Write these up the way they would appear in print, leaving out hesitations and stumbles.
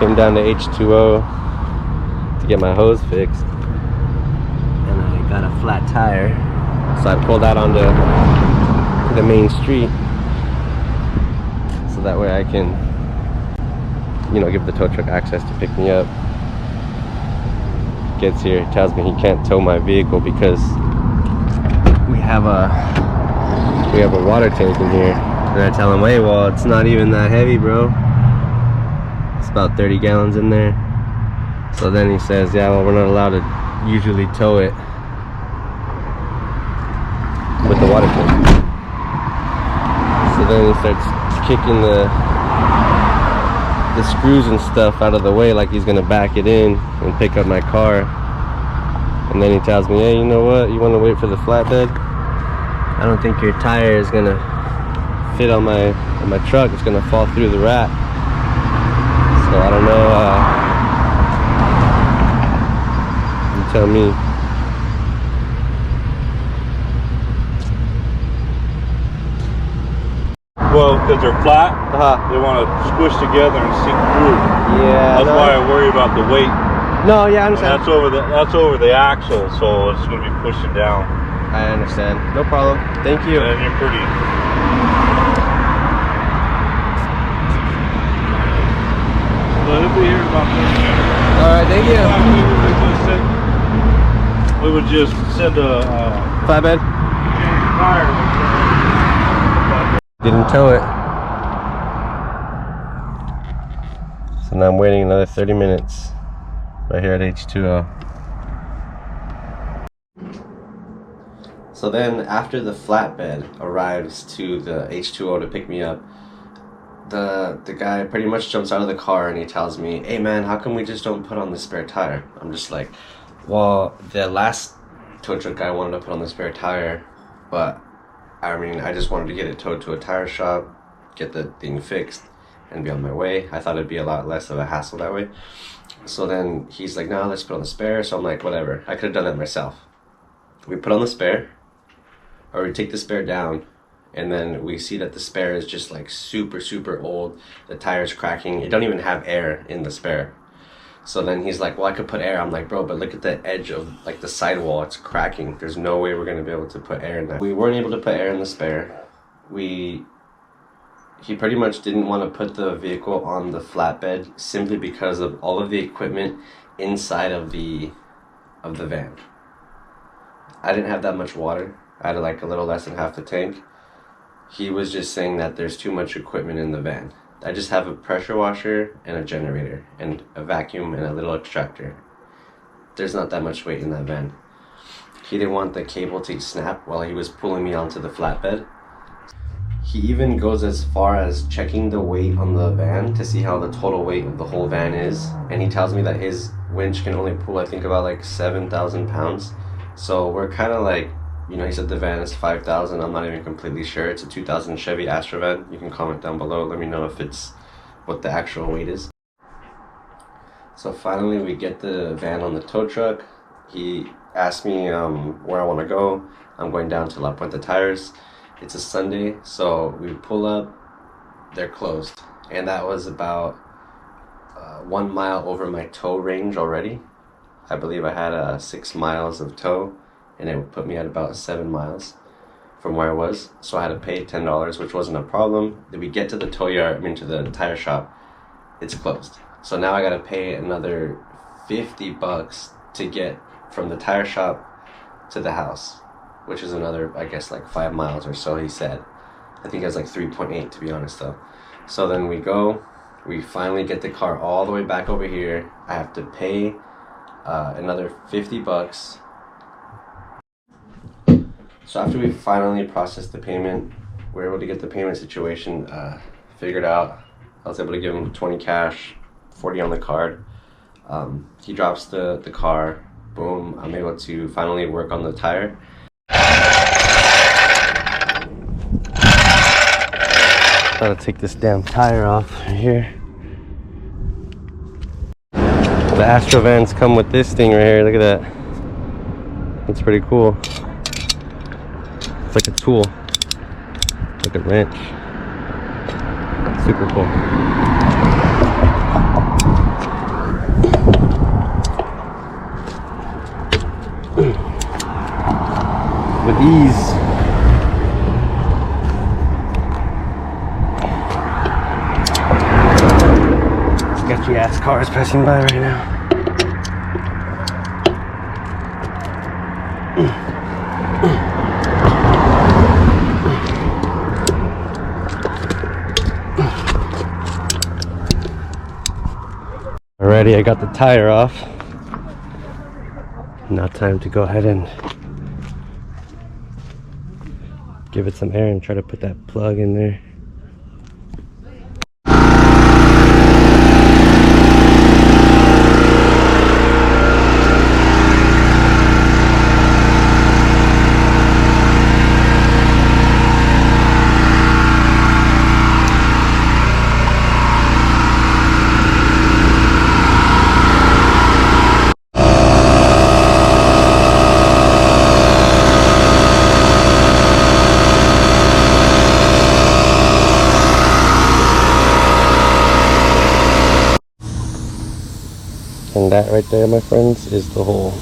Came down to H2O to get my hose fixed, and I got a flat tire, so I pulled out onto the main street so that way I can, you know, give the tow truck access to pick me up. Gets here, tells me he can't tow my vehicle because we have a water tank in here. And I tell him, hey, well, it's not even that heavy, bro. It's about 30 gallons in there. So then he says, yeah, well, we're not allowed to usually tow it with the water tank. So then he starts kicking the screws and stuff out of the way like he's gonna back it in and pick up my car. And then he tells me, hey, you know what, you want to wait for the flatbed? I don't think your tire is gonna fit on my truck. It's gonna fall through the rack. So I don't know, you tell me. Well, because they're flat, they want to squish together and sink through. Yeah. That's why I worry about the weight. No, yeah, I understand. That's over the axle, so it's going to be pushing down. I understand. No problem. Thank you. And you're pretty. Well, he'll be here in about 30 minutes. All right, thank you. We would just send a flatbed. Tire. Didn't tow it. So now I'm waiting another 30 minutes right here at H2O. So then after the flatbed arrives to the H2O to pick me up, the guy pretty much jumps out of the car and he tells me, hey man, how come we just don't put on the spare tire? I'm just like, well, the last tow truck guy wanted to put on the spare tire, but I mean, I just wanted to get it towed to a tire shop, get the thing fixed, and be on my way. I thought it'd be a lot less of a hassle that way. So then he's like, no, let's put on the spare. So I'm like, whatever. I could have done that myself. We put on the spare, or we take the spare down, and then we see that the spare is just like super, super old. The tire's cracking. It don't even have air in the spare. So then he's like, well, I could put air. I'm like, bro, but look at the edge of like the sidewall. It's cracking. There's no way we're going to be able to put air in that. We weren't able to put air in the spare. He pretty much didn't want to put the vehicle on the flatbed simply because of all of the equipment inside of the van. I didn't have that much water. I had like a little less than half the tank. He was just saying that there's too much equipment in the van. I just have a pressure washer and a generator and a vacuum and a little extractor. There's not that much weight in that van. He didn't want the cable to snap while he was pulling me onto the flatbed. He even goes as far as checking the weight on the van to see how the total weight of the whole van is. And he tells me that his winch can only pull, I think, about like 7,000 pounds. So we're kind of like, you know, he said the van is 5,000. I'm not even completely sure. It's a 2000 Chevy Astrovan. You can comment down below. Let me know if it's what the actual weight is. So finally we get the van on the tow truck. He asked me where I want to go. I'm going down to La Puente Tires. It's a Sunday, so we pull up. They're closed. And that was about 1 mile over my tow range already. I believe I had 6 miles of tow, and it would put me at about 7 miles from where I was. So I had to pay $10, which wasn't a problem. Then we get to the tow yard, to the tire shop, it's closed. So now I gotta pay another $50 to get from the tire shop to the house, which is another, I guess, like 5 miles or so, he said. I think it was like 3.8 to be honest though. So then we go, we finally get the car all the way back over here. I have to pay another $50. So after we finally processed the payment, we were able to get the payment situation figured out. I was able to give him 20 cash, 40 on the card. He drops the car, boom, I'm able to finally work on the tire. Gotta take this damn tire off right here. The Astrovans come with this thing right here, look at that. It's pretty cool. It's like a tool, like a wrench. Super cool. ease. Sketchy ass cars passing by right now. Alrighty, I got the tire off. Now time to go ahead and give it some air and try to put that plug in there. And that right there, my friends, is the hole.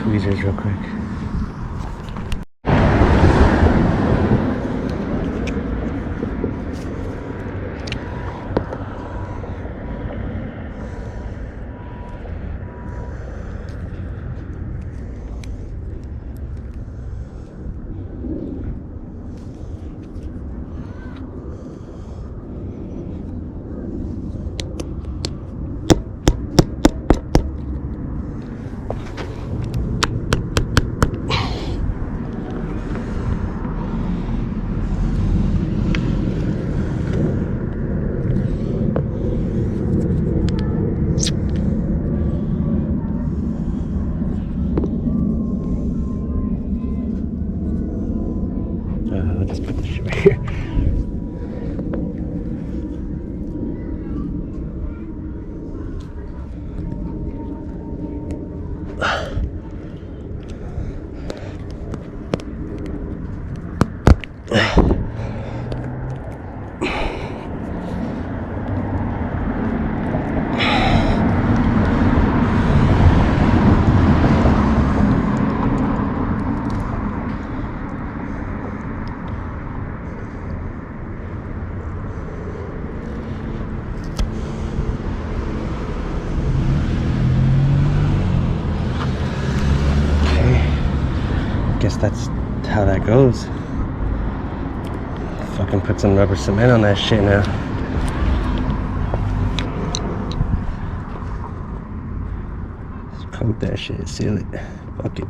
Tweezers real quick. Let's put this shit right here. Guess that's how that goes. Fucking put some rubber cement on that shit now. Just coat that shit, seal it. Fuck it.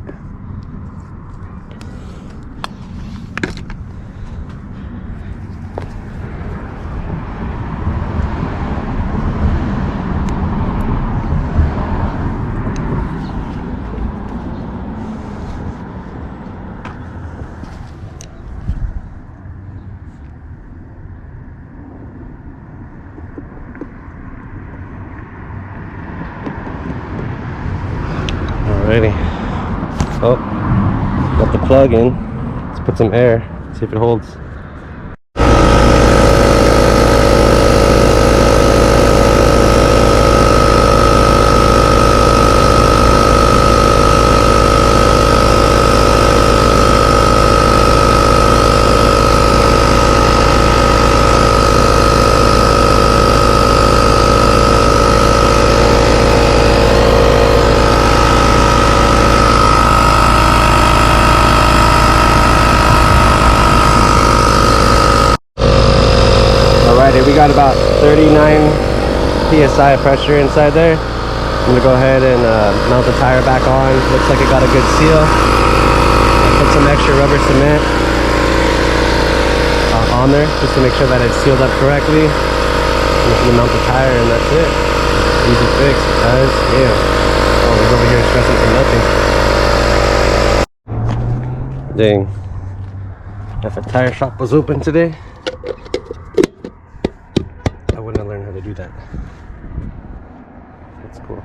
Alrighty. Oh, got the plug in. Let's put some air, see if it holds. got about 39 psi pressure inside there. I'm gonna go ahead and mount the tire back on. Looks like it got a good seal. I put some extra rubber cement on there just to make sure that it's sealed up correctly. I'm just gonna mount the tire and that's it. Easy fix, guys. Yeah. Oh, he's over here stressing for nothing. Dang. If a tire shop was open today, I wouldn't have learned how to do that. That's cool.